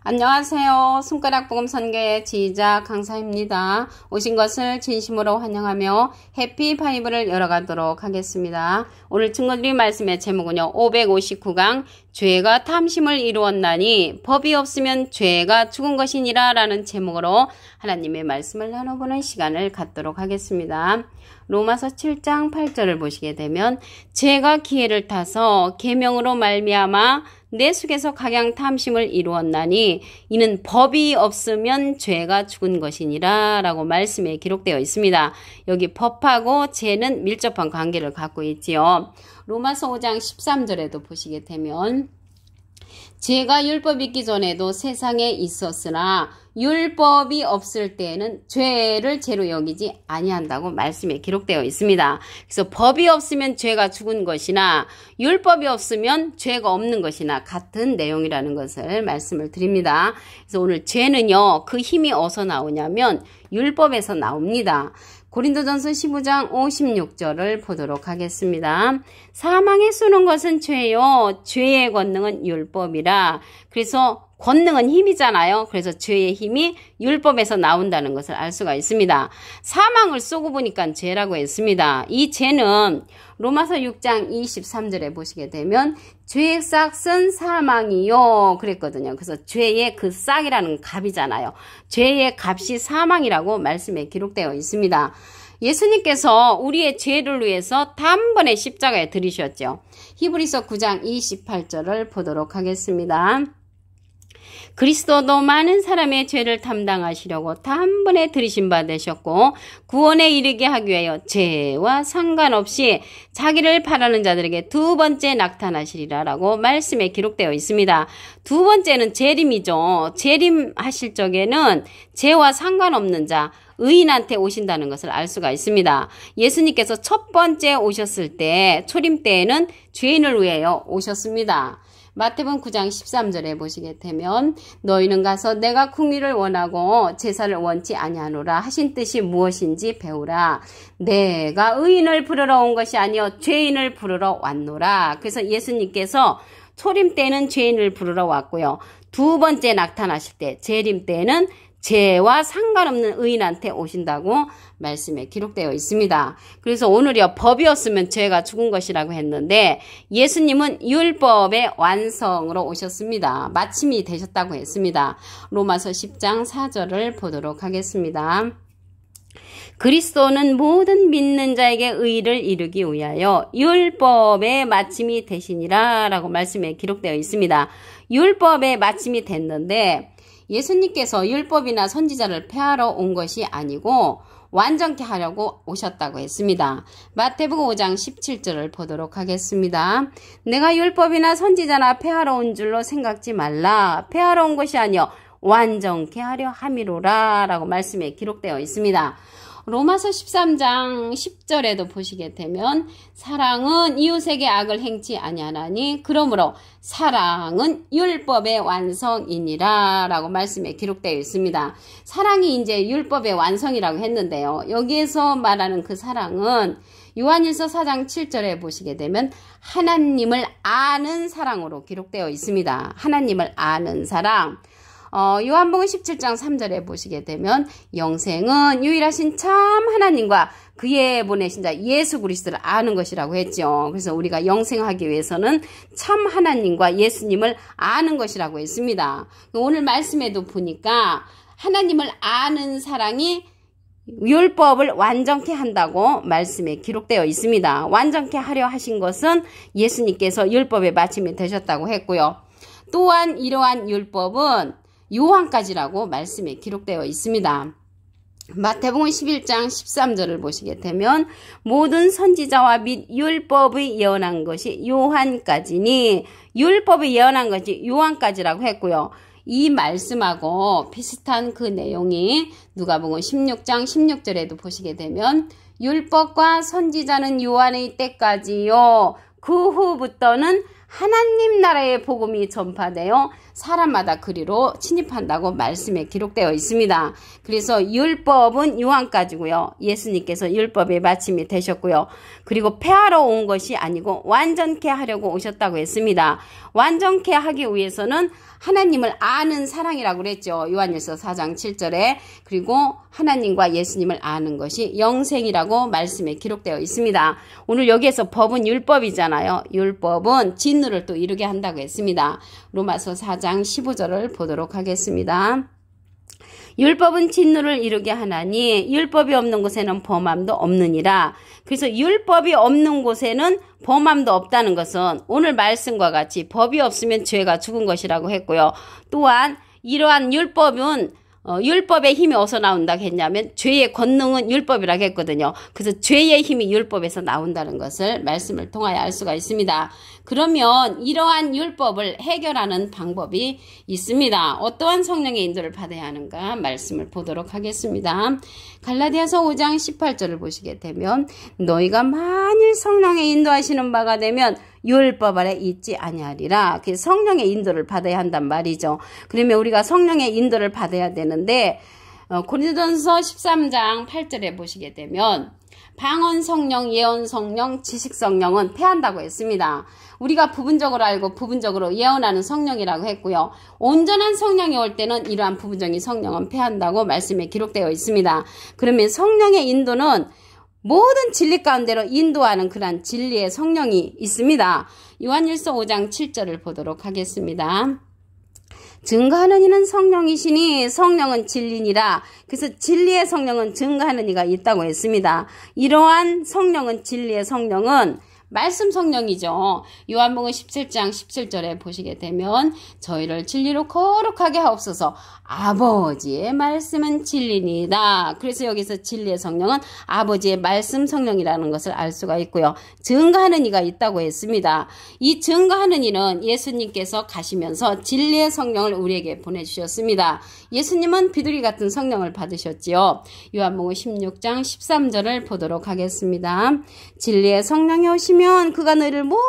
안녕하세요. 손가락 복음 선교의 지휘자 강사입니다. 오신 것을 진심으로 환영하며 해피 바이블을 열어가도록 하겠습니다. 오늘 증거드릴 말씀의 제목은요. 559강 죄가 탐심을 이루었나니 법이 없으면 죄가 죽은 것이니라 라는 제목으로 하나님의 말씀을 나눠보는 시간을 갖도록 하겠습니다. 로마서 7장 8절을 보시게 되면 죄가 기회를 타서 계명으로 말미암아 내 속에서 각양 탐심을 이루었나니 이는 법이 없으면 죄가 죽은 것이니라 라고 말씀에 기록되어 있습니다. 여기 법하고 죄는 밀접한 관계를 갖고 있지요. 로마서 5장 13절에도 보시게 되면 죄가 율법이 있기 전에도 세상에 있었으나 율법이 없을 때에는 죄를 죄로 여기지 아니한다고 말씀에 기록되어 있습니다. 그래서 법이 없으면 죄가 죽은 것이나 율법이 없으면 죄가 없는 것이나 같은 내용이라는 것을 말씀을 드립니다. 그래서 오늘 죄는요, 그 힘이 어디서 나오냐면 율법에서 나옵니다. 고린도전서 15장 56절을 보도록 하겠습니다. 사망에 쏘는 것은 죄요. 죄의 권능은 율법이라. 그래서 권능은 힘이잖아요. 그래서 죄의 힘이 율법에서 나온다는 것을 알 수가 있습니다. 사망을 쏘고 보니까 죄라고 했습니다. 이 죄는 로마서 6장 23절에 보시게 되면 죄의 싹은 사망이요 그랬거든요. 그래서 죄의 그 싹이라는 값이잖아요. 죄의 값이 사망이라고 말씀에 기록되어 있습니다. 예수님께서 우리의 죄를 위해서 단번에 십자가에 들이셨죠. 히브리서 9장 28절을 보도록 하겠습니다. 그리스도도 많은 사람의 죄를 담당하시려고 단번에 들이신 바 되셨고 구원에 이르게 하기 위하여 죄와 상관없이 자기를 바라는 자들에게 두 번째 나타나시리라 라고 말씀에 기록되어 있습니다. 두 번째는 재림이죠. 재림하실 적에는 죄와 상관없는 자 의인한테 오신다는 것을 알 수가 있습니다. 예수님께서 첫 번째 오셨을 때 초림 때에는 죄인을 위하여 오셨습니다. 마태복음 9장 13절에 보시게 되면 너희는 가서 내가 궁리를 원하고 제사를 원치 아니하노라 하신 뜻이 무엇인지 배우라. 내가 의인을 부르러 온 것이 아니요 죄인을 부르러 왔노라. 그래서 예수님께서 초림 때는 죄인을 부르러 왔고요. 두 번째 나타나실 때 재림 때는 죄와 상관없는 의인한테 오신다고 말씀에 기록되어 있습니다. 그래서 오늘이요 법이었으면 죄가 죽은 것이라고 했는데 예수님은 율법의 완성으로 오셨습니다. 마침이 되셨다고 했습니다. 로마서 10장 4절을 보도록 하겠습니다. 그리스도는 모든 믿는 자에게 의를 이루기 위하여 율법의 마침이 되시니라 라고 말씀에 기록되어 있습니다. 율법의 마침이 됐는데 예수님께서 율법이나 선지자를 폐하러 온 것이 아니고 완전케 하려고 오셨다고 했습니다. 마태복음 5장 17절을 보도록 하겠습니다. 내가 율법이나 선지자나 폐하러 온 줄로 생각지 말라. 폐하러 온 것이 아니요 완전케 하려 함이로라 라고 말씀에 기록되어 있습니다. 로마서 13장 10절에도 보시게 되면 사랑은 이웃에게 악을 행치 아니하나니 그러므로 사랑은 율법의 완성이니라 라고 말씀에 기록되어 있습니다. 사랑이 이제 율법의 완성이라고 했는데요. 여기에서 말하는 그 사랑은 요한일서 4장 7절에 보시게 되면 하나님을 아는 사랑으로 기록되어 있습니다. 하나님을 아는 사랑. 요한복음 17장 3절에 보시게 되면 영생은 유일하신 참 하나님과 그의 보내신 자 예수 그리스도를 아는 것이라고 했죠. 그래서 우리가 영생하기 위해서는 참 하나님과 예수님을 아는 것이라고 했습니다. 오늘 말씀에도 보니까 하나님을 아는 사랑이 율법을 완전케 한다고 말씀에 기록되어 있습니다. 완전케 하려 하신 것은 예수님께서 율법의 마침이 되셨다고 했고요. 또한 이러한 율법은 요한까지라고 말씀에 기록되어 있습니다. 마태복음 11장 13절을 보시게 되면 모든 선지자와 및 율법의 예언한 것이 요한까지니 율법의 예언한 것이 요한까지라고 했고요. 이 말씀하고 비슷한 그 내용이 누가복음 16장 16절에도 보시게 되면 율법과 선지자는 요한의 때까지요. 그 후부터는 하나님 나라의 복음이 전파되어 사람마다 그리로 침입한다고 말씀에 기록되어 있습니다. 그래서 율법은 유한까지고요. 예수님께서 율법의 마침이 되셨고요. 그리고 폐하러 온 것이 아니고 완전케 하려고 오셨다고 했습니다. 완전케 하기 위해서는 하나님을 아는 사랑이라고 그랬죠. 요한일서 4장 7절에. 그리고 하나님과 예수님을 아는 것이 영생이라고 말씀에 기록되어 있습니다. 오늘 여기에서 법은 율법이잖아요. 율법은 진노를 또 이루게 한다고 했습니다. 로마서 4장 15절을 보도록 하겠습니다. 율법은 진노를 이루게 하나니 율법이 없는 곳에는 범함도 없느니라. 그래서 율법이 없는 곳에는 범함도 없다는 것은 오늘 말씀과 같이 법이 없으면 죄가 죽은 것이라고 했고요. 또한 이러한 율법은 율법의 힘이 어디서 나온다 했냐면 죄의 권능은 율법이라고 했거든요. 그래서 죄의 힘이 율법에서 나온다는 것을 말씀을 통하여 알 수가 있습니다. 그러면 이러한 율법을 해결하는 방법이 있습니다. 어떠한 성령의 인도를 받아야 하는가 말씀을 보도록 하겠습니다. 갈라디아서 5장 18절을 보시게 되면 너희가 만일 성령의 인도하시는 바가 되면 율법 아래 있지 아니하리라. 그 성령의 인도를 받아야 한단 말이죠. 그러면 우리가 성령의 인도를 받아야 되는데 고린도전서 13장 8절에 보시게 되면 방언 성령, 예언 성령, 지식 성령은 패한다고 했습니다. 우리가 부분적으로 알고 부분적으로 예언하는 성령이라고 했고요. 온전한 성령이 올 때는 이러한 부분적인 성령은 패한다고 말씀에 기록되어 있습니다. 그러면 성령의 인도는 모든 진리 가운데로 인도하는 그러한 진리의 성령이 있습니다. 요한일서 5장 7절을 보도록 하겠습니다. 증거하는 이는 성령이시니 성령은 진리니라. 그래서 진리의 성령은 증거하는 이가 있다고 했습니다. 이러한 성령은 진리의 성령은 말씀 성령이죠. 요한복음 17장 17절에 보시게 되면 저희를 진리로 거룩하게 하옵소서. 아버지의 말씀은 진리니다. 그래서 여기서 진리의 성령은 아버지의 말씀 성령이라는 것을 알 수가 있고요. 증거하는 이가 있다고 했습니다. 이 증거하는 이는 예수님께서 가시면서 진리의 성령을 우리에게 보내주셨습니다. 예수님은 비둘기 같은 성령을 받으셨지요. 요한복음 16장 13절을 보도록 하겠습니다. 진리의 성령이 오시면 그가 너희를 모든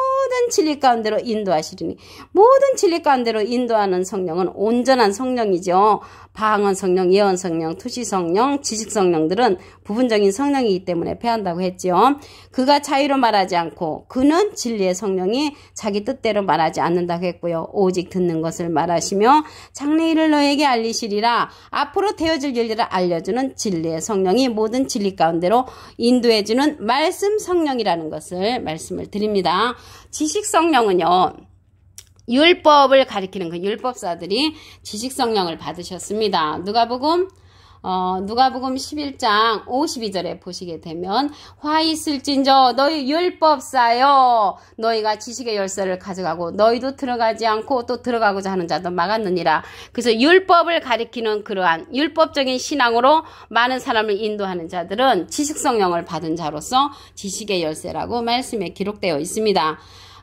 진리 가운데로 인도하시리니 모든 진리 가운데로 인도하는 성령은 온전한 성령이죠. 방언 성령, 예언 성령, 투시 성령, 지식 성령들은 부분적인 성령이기 때문에 패한다고 했지요. 그가 자유로 말하지 않고 그는 진리의 성령이 자기 뜻대로 말하지 않는다고 했고요. 오직 듣는 것을 말하시며 장래일을 너에게 알리시리라. 앞으로 되어질 일들을 알려주는 진리의 성령이 모든 진리 가운데로 인도해주는 말씀 성령이라는 것을 말씀을 드립니다. 지식 성령은요. 율법을 가리키는 그 율법사들이 지식성령을 받으셨습니다. 누가복음 11장 52절에 보시게 되면 화 있을진저 너희 율법사여 너희가 지식의 열쇠를 가져가고 너희도 들어가지 않고 또 들어가고자 하는 자도 막았느니라. 그래서 율법을 가리키는 그러한 율법적인 신앙으로 많은 사람을 인도하는 자들은 지식성령을 받은 자로서 지식의 열쇠라고 말씀에 기록되어 있습니다.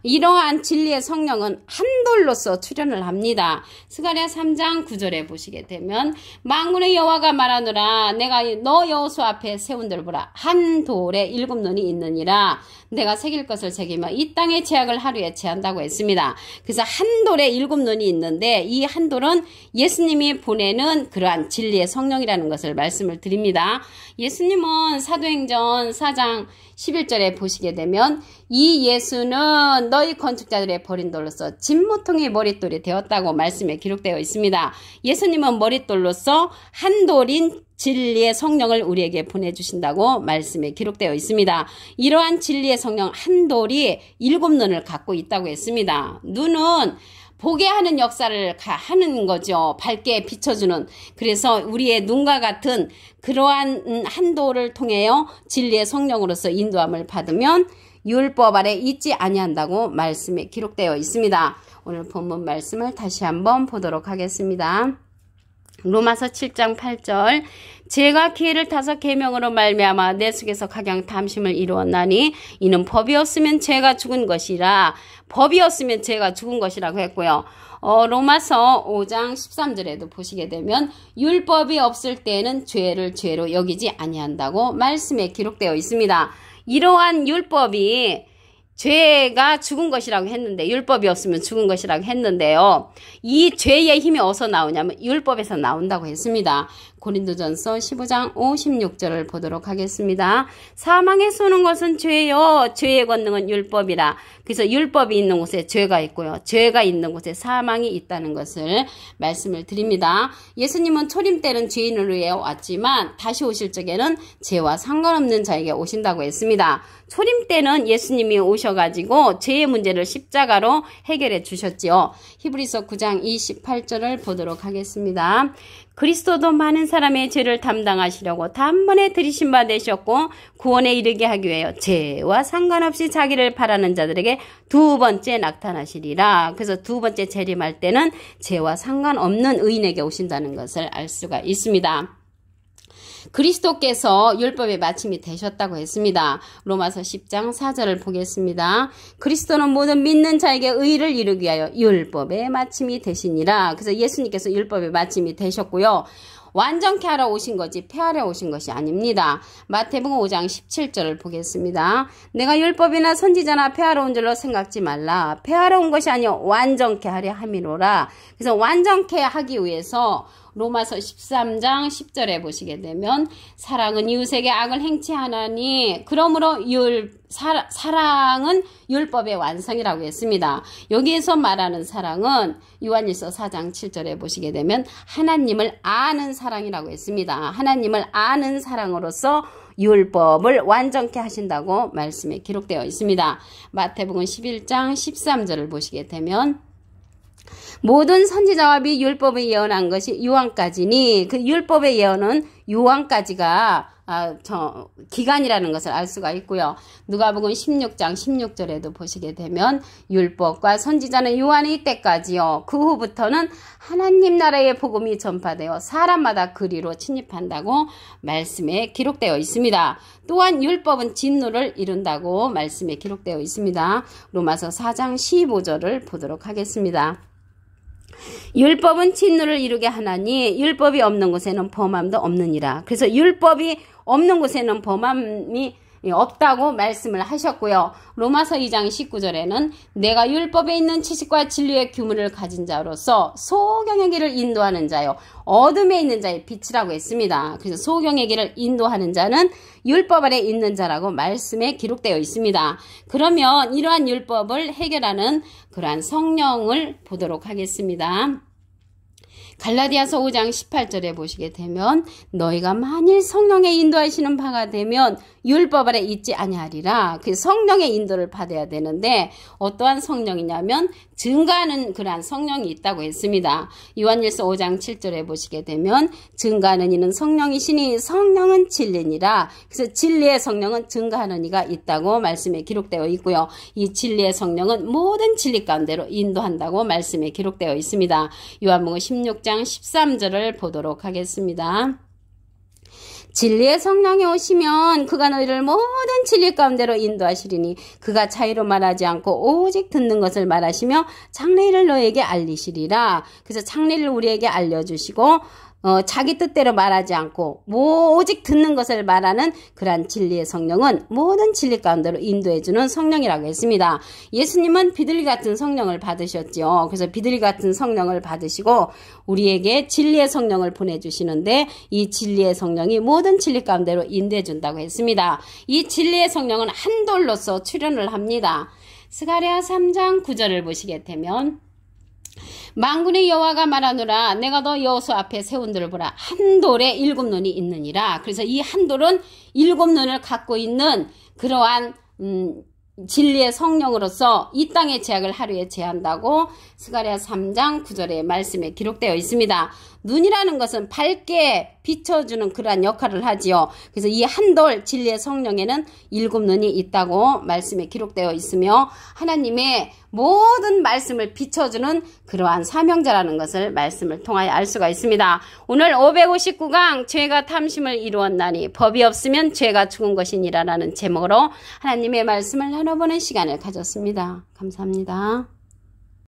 이러한 진리의 성령은 한 돌로서 출현을 합니다. 스가랴 3장 9절에 보시게 되면 만군의 여호와가 말하노라 내가 너 여호수 앞에 세운 돌을 보라 한 돌에 7눈이 있느니라. 내가 새길 것을 새기며 이 땅의 죄악을 하루에 제한다고 했습니다. 그래서 한 돌에 7눈이 있는데 이 한 돌은 예수님이 보내는 그러한 진리의 성령이라는 것을 말씀을 드립니다. 예수님은 사도행전 4장 11절에 보시게 되면 이 예수는 너희 건축자들의 버린 돌로서 진모퉁이 머릿돌이 되었다고 말씀에 기록되어 있습니다. 예수님은 머릿돌로서 한 돌인 진리의 성령을 우리에게 보내주신다고 말씀에 기록되어 있습니다. 이러한 진리의 성령 한 돌이 7눈을 갖고 있다고 했습니다. 눈은 보게 하는 역사를 하는 거죠. 밝게 비춰주는. 그래서 우리의 눈과 같은 그러한 한 돌을 통하여 진리의 성령으로서 인도함을 받으면 율법 아래 있지 아니한다고 말씀에 기록되어 있습니다. 오늘 본문 말씀을 다시 한번 보도록 하겠습니다. 로마서 7장 8절 제가 기회를 타서 계명으로 말미암아 내 속에서 각양 탐심을 이루었나니 이는 법이 없으면 죄가 죽은 것이라. 법이 없으면 죄가 죽은 것이라고 했고요. 로마서 5장 13절에도 보시게 되면 율법이 없을 때에는 죄를 죄로 여기지 아니한다고 말씀에 기록되어 있습니다. 이러한 율법이 죄가 죽은 것이라고 했는데, 율법이 없으면 죽은 것이라고 했는데요. 이 죄의 힘이 어디서 나오냐면 율법에서 나온다고 했습니다. 고린도전서 15장 56절을 보도록 하겠습니다. 사망에 쏘는 것은 죄요, 죄의 권능은 율법이라. 그래서 율법이 있는 곳에 죄가 있고요, 죄가 있는 곳에 사망이 있다는 것을 말씀을 드립니다. 예수님은 초림 때는 죄인을 위해 왔지만 다시 오실 적에는 죄와 상관없는 자에게 오신다고 했습니다. 초림 때는 예수님이 오셔가지고 죄의 문제를 십자가로 해결해 주셨지요. 히브리서 9장 28절을 보도록 하겠습니다. 그리스도도 많은 사람의 죄를 담당하시려고 단번에 들이신 바 되셨고 구원에 이르게 하기 위하여 죄와 상관없이 자기를 바라는 자들에게 두 번째 나타나시리라. 그래서 두 번째 재림할 때는 죄와 상관없는 의인에게 오신다는 것을 알 수가 있습니다. 그리스도께서 율법의 마침이 되셨다고 했습니다. 로마서 10장 4절을 보겠습니다. 그리스도는 모든 믿는 자에게 의를 이루기 위하여 율법의 마침이 되시니라. 그래서 예수님께서 율법의 마침이 되셨고요. 완전케 하러 오신 거지 폐하러 오신 것이 아닙니다. 마태복음 5장 17절을 보겠습니다. 내가 율법이나 선지자나 폐하러 온 줄로 생각지 말라. 폐하러 온 것이 아니요 완전케 하려 함이로라. 그래서 완전케 하기 위해서 로마서 13장 10절에 보시게 되면 사랑은 이웃에게 악을 행치 하나니 그러므로 사랑은 율법의 완성이라고 했습니다. 여기에서 말하는 사랑은 요한일서 4장 7절에 보시게 되면 하나님을 아는 사랑이라고 했습니다. 하나님을 아는 사랑으로서 율법을 완전케 하신다고 말씀에 기록되어 있습니다. 마태복음 11장 13절을 보시게 되면 모든 선지자와 및 율법에 예언한 것이 요한까지니 그 율법의 예언은 요한까지가 기간이라는 것을 알 수가 있고요. 누가복음 16장 16절에도 보시게 되면 율법과 선지자는 요한의 때까지요. 그 후부터는 하나님 나라의 복음이 전파되어 사람마다 그리로 침입한다고 말씀에 기록되어 있습니다. 또한 율법은 진노를 이룬다고 말씀에 기록되어 있습니다. 로마서 4장 15절을 보도록 하겠습니다. 율법은 진노를 이루게 하나니 율법이 없는 곳에는 범함도 없느니라. 그래서 율법이 없는 곳에는 범함이 없다고 말씀을 하셨고요. 로마서 2장 19절에는 내가 율법에 있는 지식과 진리의 규문을 가진 자로서 소경의 길을 인도하는 자요 어둠에 있는 자의 빛이라고 했습니다. 그래서 소경의 길을 인도하는 자는 율법 아래 있는 자라고 말씀에 기록되어 있습니다. 그러면 이러한 율법을 해결하는 그러한 성령을 보도록 하겠습니다. 갈라디아서 5장 18절에 보시게 되면 너희가 만일 성령의 인도하시는 바가 되면 율법 아래 있지 아니하리라. 그 성령의 인도를 받아야 되는데 어떠한 성령이냐면 증가하는 그러한 성령이 있다고 했습니다. 요한일서 5장 7절에 보시게 되면 증가하는 이는 성령이시니 성령은 진리니라. 그래서 진리의 성령은 증가하는 이가 있다고 말씀에 기록되어 있고요. 이 진리의 성령은 모든 진리 가운데로 인도한다고 말씀에 기록되어 있습니다. 요한복음 16장 13절을 보도록 하겠습니다. 진리의 성령이 오시면 그가 너희를 모든 진리 가운데로 인도하시리니 그가 차이로 말하지 않고 오직 듣는 것을 말하시며 장래일을 너희에게 알리시리라. 그래서 장래일을 우리에게 알려주시고 자기 뜻대로 말하지 않고 오직 듣는 것을 말하는 그러한 진리의 성령은 모든 진리 가운데로 인도해주는 성령이라고 했습니다. 예수님은 비둘기 같은 성령을 받으셨죠. 그래서 비둘기 같은 성령을 받으시고 우리에게 진리의 성령을 보내주시는데 이 진리의 성령이 모든 진리 가운데로 인도해준다고 했습니다. 이 진리의 성령은 한 돌로서 출현을 합니다. 스가랴 3장 9절을 보시게 되면 만군의 여호와가 말하노라 내가 너 여호수 앞에 세운 돌을 보라 한 돌에 7눈이 있느니라. 그래서 이 한 돌은 7눈을 갖고 있는 그러한 진리의 성령으로서 이 땅의 죄악을 하루에 제한다고 스가랴 3장 9절의 말씀에 기록되어 있습니다. 눈이라는 것은 밝게 비춰주는 그러한 역할을 하지요. 그래서 이 한돌 진리의 성령에는 7눈이 있다고 말씀에 기록되어 있으며 하나님의 모든 말씀을 비춰주는 그러한 사명자라는 것을 말씀을 통하여 알 수가 있습니다. 오늘 559강 죄가 탐심을 이루었나니 법이 없으면 죄가 죽은 것이니라 라는 제목으로 하나님의 말씀을 나눠보는 시간을 가졌습니다. 감사합니다.